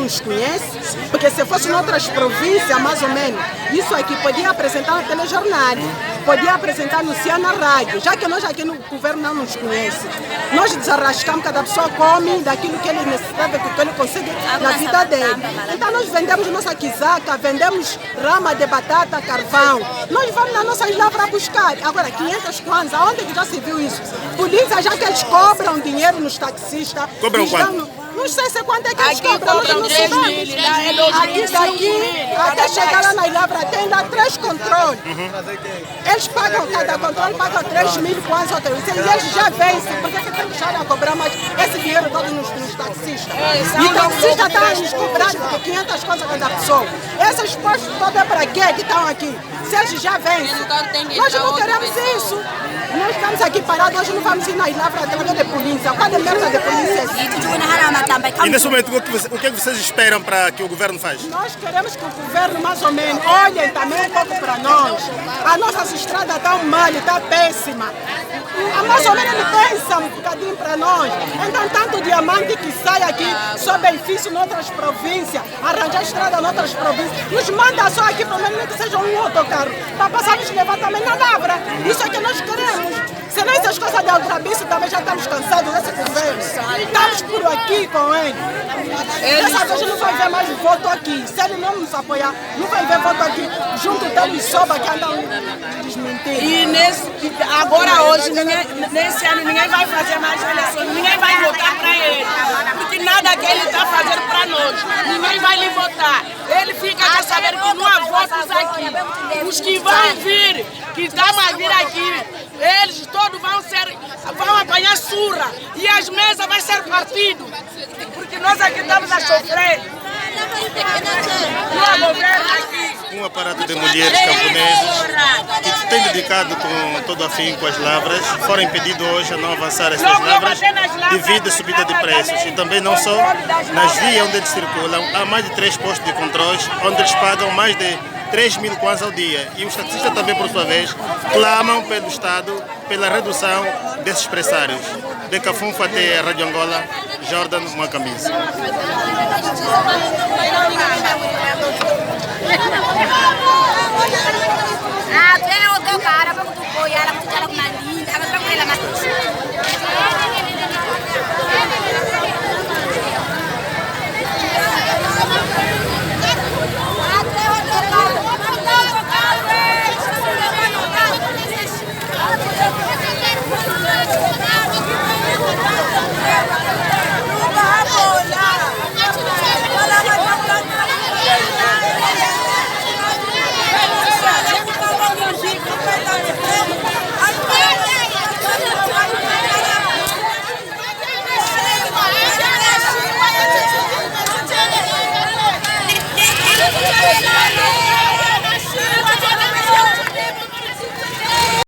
nos conhece, porque se fosse em outras províncias, mais ou menos, isso aqui podia apresentar no telejornal, podia apresentar no Cia na rádio, já que nós aqui no governo não nos conhece. Nós desarrascamos, cada pessoa come daquilo que ele necessita, que ele consegue na vida dele. Então nós vendemos nossa quizaca, vendemos rama de batata, carvão. Nós vamos nas nossas lavras buscar. Agora, 500 kwanza, onde que já se viu isso? Polícia, já que eles cobram dinheiro nos taxistas. Cobram quanto? Não sei se quanto é que eles cobram, nós não sabemos. Aqui daqui, até chegar lá na lavra, tem lá 3 controles. Eles pagam, cada controle paga 3 mil kwanza. E eles já vencem, porque que tem que estar a cobrar mais esse dinheiro todo nos taxistas? E o taxista está a nos cobrar 500 kwanza cada pessoa. Esses postos todos é para quê que estão aqui? Se eles já vencem. Nós não queremos isso. Nós estamos aqui parados, hoje não vamos ir nas lavras através de polícia. Qual é a merda de polícia? E nesse momento, o que vocês esperam para que o governo faça? Nós queremos que o governo, mais ou menos, olhe também um pouco para nós. A nossa estrada está mal, está péssima. Mais ou menos ele pensa um bocadinho para nós. Então, tanto diamante que sai aqui, só benefício em outras províncias, arranjar estrada em outras províncias, nos manda só aqui, pelo menos que seja um autocarro, para passar nos levar também na lavra. Isso é que nós queremos. Se não essas coisas de ultrabiço, também já estamos cansados desse governo. Estamos por aqui com ele. Dessa vez não vai ver mais voto aqui. Se ele não nos apoiar, não vai ver voto aqui. Junto dele soba que andam desmentindo. E agora hoje, nesse ano, ninguém vai fazer mais eleições, ninguém vai votar para ele. Porque nada que ele está fazendo para nós, ninguém vai lhe votar. Ele fica a saber que não há votos aqui. Os que vão vir, que estão a vir aqui, eles todos vão apanhar surra e as mesas vão ser partido. Porque nós aqui estamos a sofrer. Um aparato de mulheres camponesas que tem dedicado com todo afinco às lavras, foram impedidos hoje a não avançar as suas lavras devido à subida de preços. E também não só nas vias onde eles circulam, há mais de 3 postos de controles onde eles pagam mais de 3 mil kwanza ao dia. E os taxistas também, por sua vez, clamam pelo Estado pela redução desses pressários. De Cafunfa até a Rádio Angola, Jordan Macambisa. Yeah.